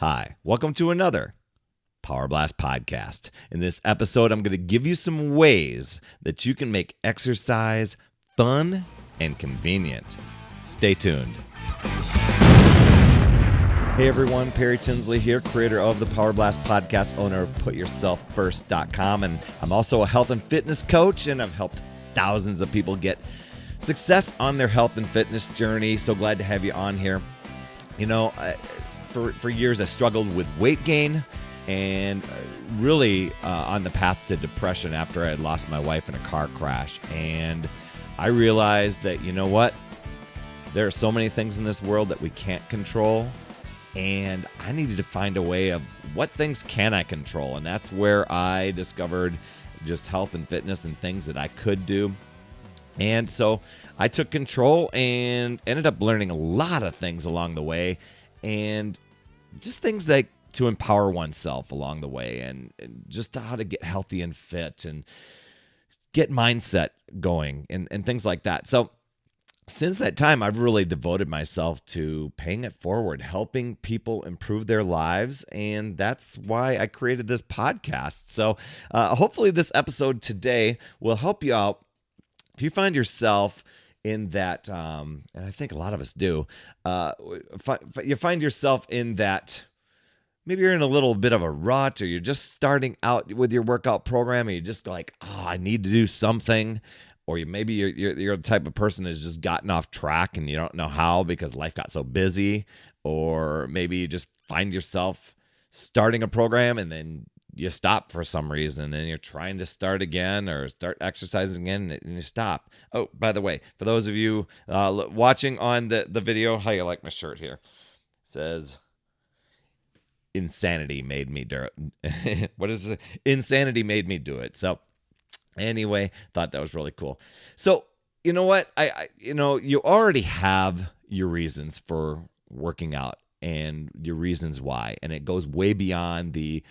Hi, welcome to another Power Blast podcast. In this episode, I'm going to give you some ways that you can make exercise fun and convenient. Stay tuned. Hey everyone, Perry Tinsley here, creator of the Power Blast podcast, owner of PutYourselfFirst.com, and I'm also a health and fitness coach, and I've helped thousands of people get success on their health and fitness journey. So glad to have you on here. You know, for years I struggled with weight gain and really on the path to depression after I had lost my wife in a car crash. And I realized that, you know what? There are so many things in this world that we can't control, and I needed to find a way of what things can I control. And that's where I discovered just health and fitness and things that I could do. And so I took control and ended up learning a lot of things along the way, and just things like to empower oneself along the way, and just how to get healthy and fit and get mindset going and things like that. So since that time, I've really devoted myself to paying it forward, helping people improve their lives, and that's why I created this podcast. So hopefully this episode today will help you out. If you find yourself in that, and I think a lot of us do, you find yourself in that, maybe you're in a little bit of a rut, or you're just starting out with your workout program and you're just like, oh, I need to do something. Or maybe you're the type of person that's just gotten off track and you don't know how because life got so busy. Or maybe you just find yourself starting a program and then you stop for some reason, and you're trying to start again or start exercising again and you stop. Oh, by the way, for those of you watching on the video, how you like my shirt here? It says, insanity made me do it. What is it? Insanity made me do it. So anyway, thought that was really cool. So you know what? You already have your reasons for working out and your reasons why, and it goes way beyond the,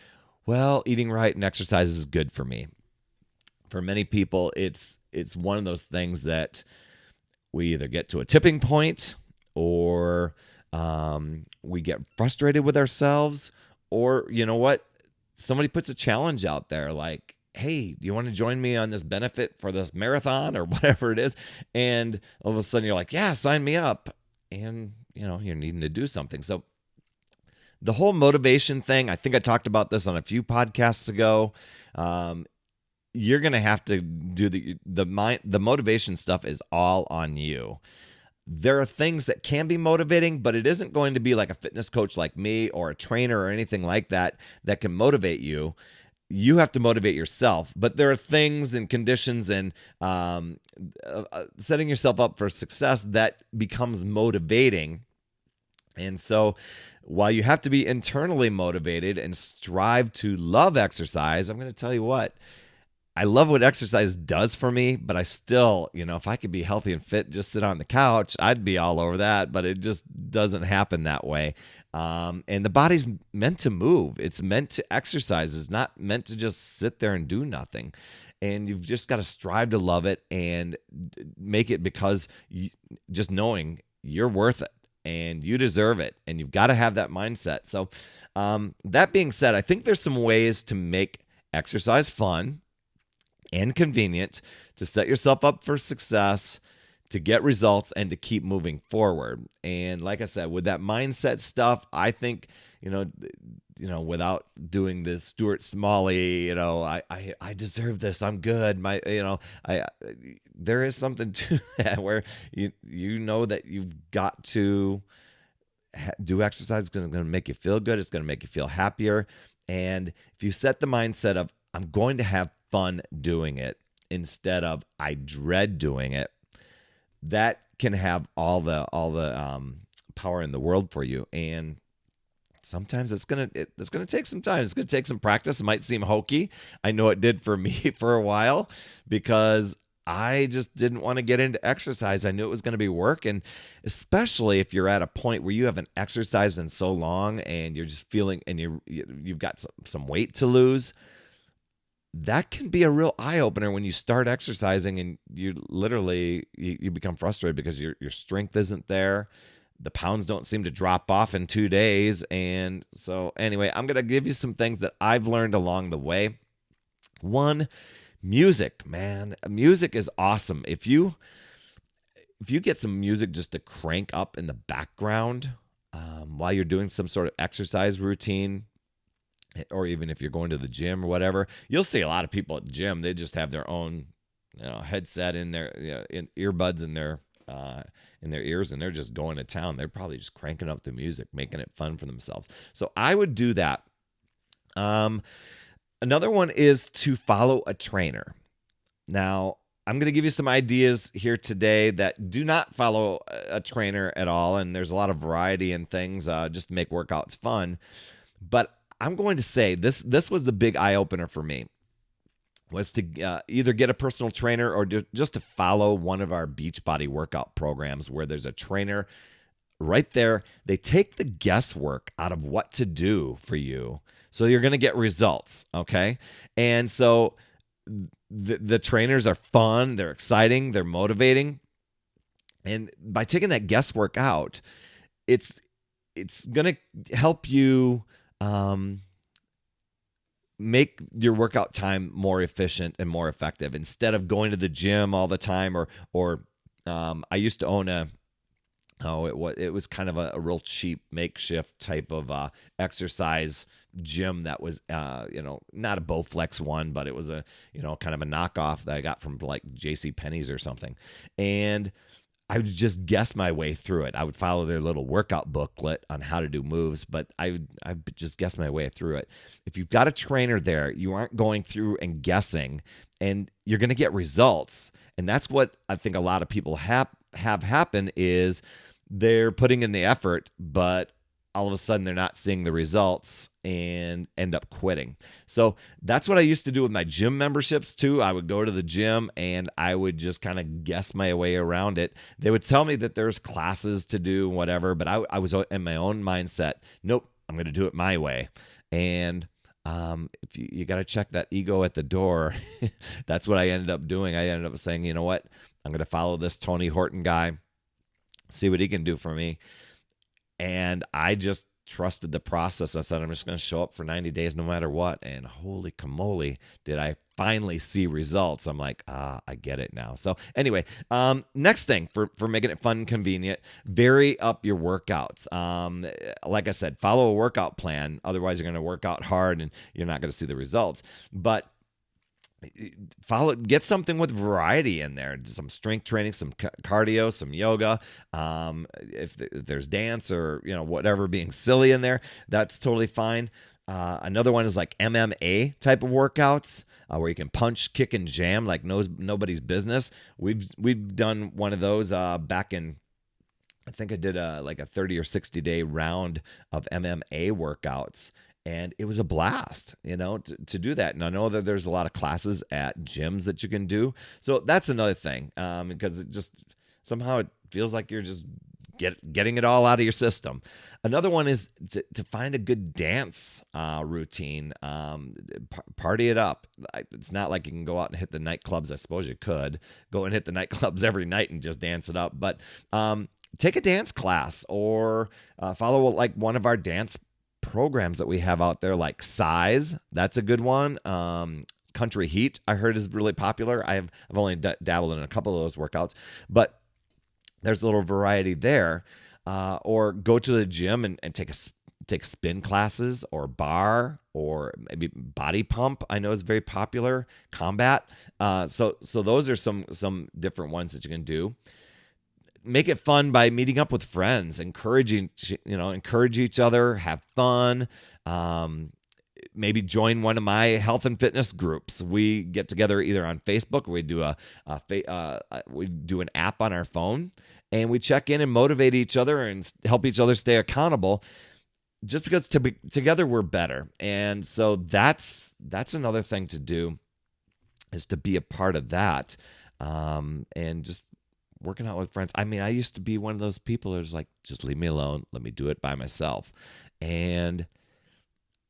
well, eating right and exercise is good for me. For many people, it's one of those things that we either get to a tipping point, or we get frustrated with ourselves, or you know what? Somebody puts a challenge out there like, hey, do you want to join me on this benefit for this marathon or whatever it is? And all of a sudden you're like, yeah, sign me up. And you're needing to do something. So the whole motivation thing, I think I talked about this on a few podcasts ago. You're going to have to do the motivation stuff is all on you. There are things that can be motivating, but it isn't going to be like a fitness coach like me or a trainer or anything like that can motivate you. You have to motivate yourself. But there are things and conditions and setting yourself up for success that becomes motivating. And so while you have to be internally motivated and strive to love exercise, I'm going to tell you what, I love what exercise does for me, but I still, if I could be healthy and fit, just sit on the couch, I'd be all over that, but it just doesn't happen that way. And the body's meant to move. It's meant to exercise. It's not meant to just sit there and do nothing. And you've just got to strive to love it and make it because just knowing you're worth it and you deserve it, and you've got to have that mindset. So that being said, I think there's some ways to make exercise fun and convenient, to set yourself up for success, to get results, and to keep moving forward. And like I said, with that mindset stuff, I think, without doing the Stuart Smalley, I deserve this, I'm good. There is something to that where you know that you've got to do exercise. It's going to make you feel good. It's going to make you feel happier. And if you set the mindset of, I'm going to have fun doing it instead of I dread doing it, that can have all the power in the world for you. And sometimes it's gonna take some time. It's gonna take some practice. It might seem hokey. I know it did for me for a while, because I just didn't want to get into exercise. I knew it was going to be work, and especially if you're at a point where you haven't exercised in so long and you're just feeling, and you've got some weight to lose. That can be a real eye-opener when you start exercising and you literally you become frustrated because your strength isn't there. the pounds don't seem to drop off in 2 days. And so anyway, I'm going to give you some things that I've learned along the way. One, music, man. Music is awesome. If you get some music just to crank up in the background while you're doing some sort of exercise routine, or even if you're going to the gym or whatever, you'll see a lot of people at the gym. They just have their own headset in their in earbuds in their ears, and they're just going to town. They're probably just cranking up the music, making it fun for themselves. So I would do that. Another one is to follow a trainer. Now, I'm going to give you some ideas here today that do not follow a trainer at all, and there's a lot of variety in things just to make workouts fun. But I'm going to say this was the big eye-opener for me, was to either get a personal trainer or just to follow one of our Beachbody workout programs where there's a trainer right there. They take the guesswork out of what to do for you, so you're going to get results, okay? And so the trainers are fun, they're exciting, they're motivating. And by taking that guesswork out, it's going to help you make your workout time more efficient and more effective. Instead of going to the gym all the time, or I used to own it was kind of a real cheap makeshift type of exercise gym that was not a Bowflex one, but it was a kind of a knockoff that I got from like JC Penney's or something. And I would just guess my way through it. I would follow their little workout booklet on how to do moves, but I would just guess my way through it. If you've got a trainer there, you aren't going through and guessing, and you're going to get results. And that's what I think a lot of people have happen is they're putting in the effort, but all of a sudden they're not seeing the results and end up quitting. So that's what I used to do with my gym memberships too. I would go to the gym and I would just kind of guess my way around it. They would tell me that there's classes to do, whatever, but I was in my own mindset. Nope, I'm going to do it my way. And if you got to check that ego at the door, that's what I ended up doing. I ended up saying, you know what? I'm going to follow this Tony Horton guy, see what he can do for me. And I just trusted the process. I said, I'm just going to show up for 90 days no matter what. And holy camole, did I finally see results. I'm like, I get it now. So anyway, next thing for making it fun and convenient, vary up your workouts. Like I said, follow a workout plan. Otherwise, you're going to work out hard and you're not going to see the results. But get something with variety in there, some strength training, some cardio, some yoga. If there's dance or whatever being silly in there, that's totally fine. Another one is like MMA type of workouts where you can punch, kick, and jam like nobody's business. We've done one of those back in, I think I did like a 30 or 60 day round of MMA workouts. And it was a blast, to do that. And I know that there's a lot of classes at gyms that you can do. So that's another thing, because it just somehow it feels like you're just getting it all out of your system. Another one is to find a good dance routine, party it up. It's not like you can go out and hit the nightclubs. I suppose you could go and hit the nightclubs every night and just dance it up. But take a dance class or follow like one of our dance programs that we have out there, like Size. That's a good one. Country Heat, I heard, is really popular. I've only dabbled in a couple of those workouts, but there's a little variety there. Or go to the gym and take spin classes or bar or maybe body pump. I know is very popular. Combat. So those are some different ones that you can do. Make it fun by meeting up with friends, encourage each other, have fun. Maybe join one of my health and fitness groups. We get together either on Facebook, or we do an app on our phone, and we check in and motivate each other and help each other stay accountable. Just because together we're better, and so that's another thing to do, is to be a part of that, and just working out with friends. I mean, I used to be one of those people who's like, just leave me alone. Let me do it by myself. And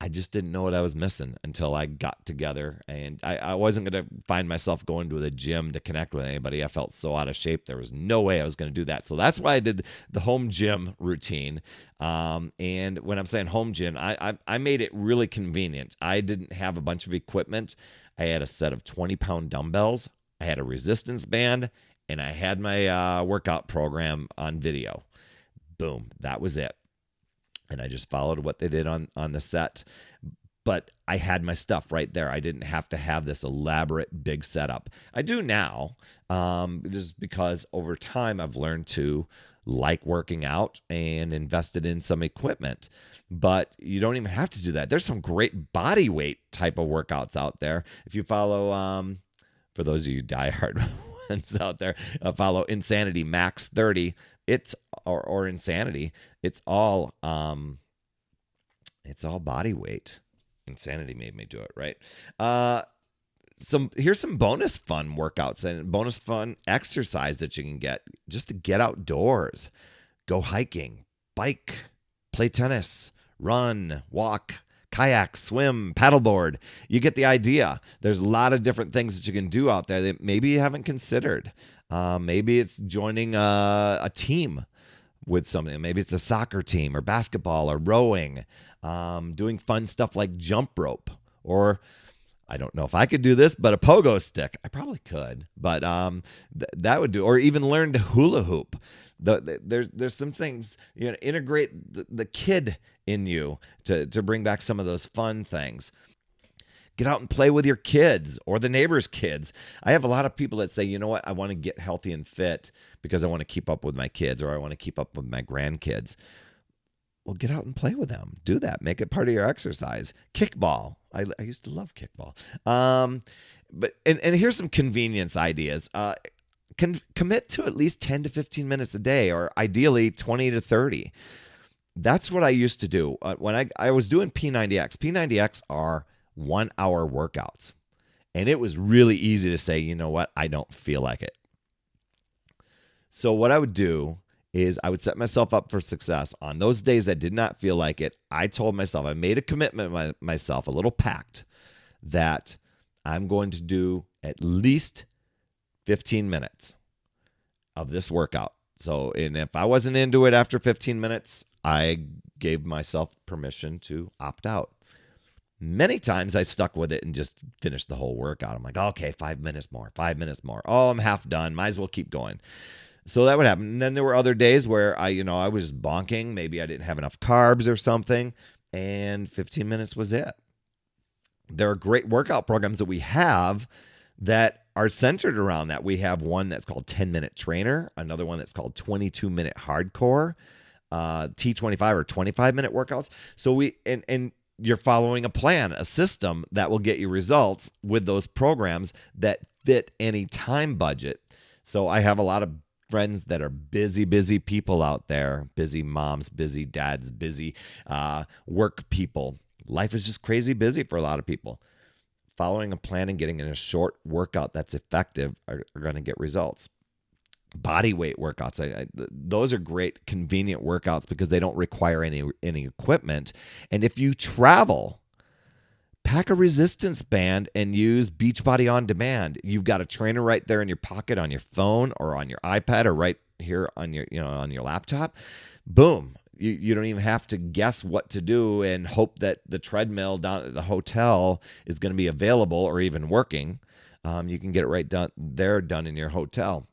I just didn't know what I was missing until I got together. And I wasn't going to find myself going to the gym to connect with anybody. I felt so out of shape. There was no way I was going to do that. So that's why I did the home gym routine. And when I'm saying home gym, I made it really convenient. I didn't have a bunch of equipment. I had a set of 20-pound dumbbells. I had a resistance band, and I had my workout program on video. Boom. That was it. And I just followed what they did on the set. But I had my stuff right there. I didn't have to have this elaborate big setup. I do now, just because over time I've learned to like working out and invested in some equipment. But you don't even have to do that. There's some great body weight type of workouts out there. If you follow, for those of you diehard ones out there, follow Insanity Max 30. It's or Insanity. It's all body weight. Insanity made me do it, right? Here's some bonus fun workouts and bonus fun exercise that you can get just to get outdoors. Go hiking, bike, play tennis, run, walk, kayak, swim, paddleboard. You get the idea. There's a lot of different things that you can do out there that maybe you haven't considered. Maybe it's joining a team with something. Maybe it's a soccer team or basketball or rowing, doing fun stuff like jump rope, or I don't know if I could do this, but a pogo stick. I probably could, but that would do. Or even learn to hula hoop. There's some things, integrate the kid in you to bring back some of those fun things. Get out and play with your kids or the neighbor's kids. I have a lot of people that say, you know what, I want to get healthy and fit because I want to keep up with my kids or I want to keep up with my grandkids. Well, get out and play with them. Do that. Make it part of your exercise. Kickball. I used to love kickball. But here's some convenience ideas. Commit to at least 10 to 15 minutes a day, or ideally 20 to 30. That's what I used to do. When I was doing P90X. P90X are 1 hour workouts. And it was really easy to say, you know what, I don't feel like it. So what I would do is I would set myself up for success. On those days I did not feel like it, I told myself, I made a commitment myself, a little pact, that I'm going to do at least 15 minutes of this workout. So, and if I wasn't into it after 15 minutes, I gave myself permission to opt out. Many times I stuck with it and just finished the whole workout. I'm like, okay, 5 minutes more, 5 minutes more. Oh, I'm half done. Might as well keep going. So that would happen. And then there were other days where I was just bonking. Maybe I didn't have enough carbs or something, and 15 minutes was it. There are great workout programs that we have that are centered around that. We have one that's called 10-Minute Trainer, another one that's called 22-Minute Hardcore, T25 or 25-minute workouts. So and you're following a plan, a system that will get you results with those programs that fit any time budget. So I have a lot of friends that are busy people out there, busy moms, busy dads, busy work people. Life is just crazy busy for a lot of people. Following a plan and getting in a short workout that's effective are going to get results. Body weight workouts, those are great, convenient workouts because they don't require any equipment. And if you travel, pack a resistance band and use Beachbody on demand. You've got a trainer right there in your pocket on your phone or on your iPad or right here on your on your laptop. Boom. You don't even have to guess what to do and hope that the treadmill down at the hotel is going to be available or even working. You can get it done in your hotel.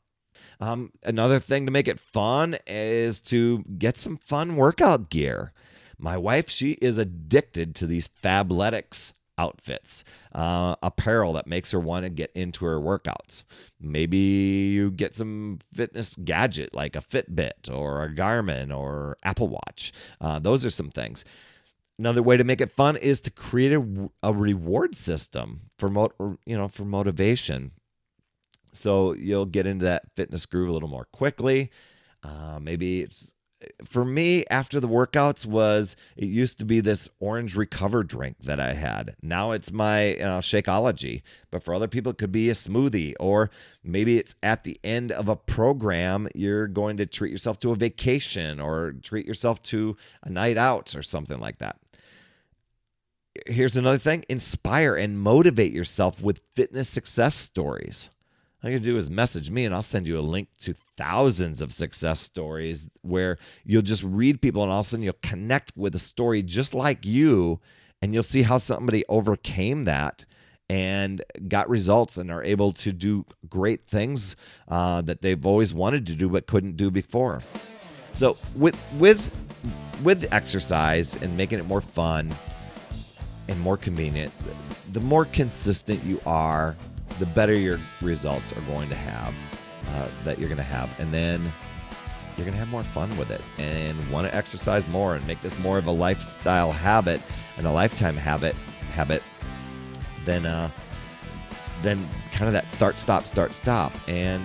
Another thing to make it fun is to get some fun workout gear. My wife, she is addicted to these Fabletics outfits, apparel that makes her want to get into her workouts. Maybe you get some fitness gadget like a Fitbit or a Garmin or Apple Watch. Those are some things. Another way to make it fun is to create a reward system for motivation. So you'll get into that fitness groove a little more quickly. Maybe it's, for me, after the workouts it used to be this orange recover drink that I had. Now it's my Shakeology. But for other people, it could be a smoothie. Or maybe it's at the end of a program, you're going to treat yourself to a vacation or treat yourself to a night out or something like that. Here's another thing. Inspire and motivate yourself with fitness success stories. All you do is message me and I'll send you a link to thousands of success stories where you'll just read people and all of a sudden you'll connect with a story just like you, and you'll see how somebody overcame that and got results and are able to do great things that they've always wanted to do but couldn't do before. So with exercise and making it more fun and more convenient, the more consistent you are, the better your results are going to have, and then you're going to have more fun with it and want to exercise more and make this more of a lifestyle habit and a lifetime habit than kind of that start, stop. And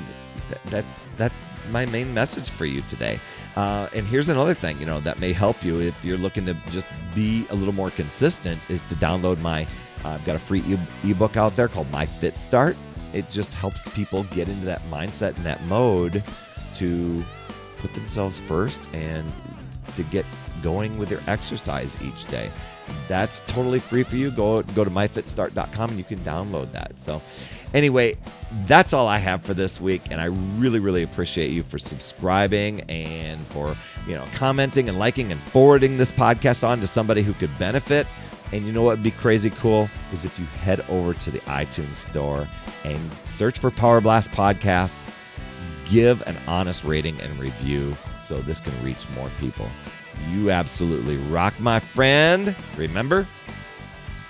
that's my main message for you today. And here's another thing, that may help you if you're looking to just be a little more consistent, is to download I've got a free ebook out there called My Fit Start. It just helps people get into that mindset and that mode to put themselves first and to get going with your exercise each day. That's totally free for you. Go to myfitstart.com and you can download that. So anyway, that's all I have for this week. And I really, really appreciate you for subscribing and for, commenting and liking and forwarding this podcast on to somebody who could benefit. And you know what would be crazy cool is if you head over to the iTunes store and search for Power Blast Podcast, give an honest rating and review so this can reach more people. You absolutely rock, my friend. Remember,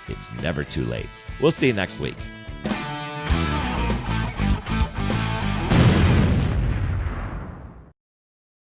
it's never too late. We'll see you next week.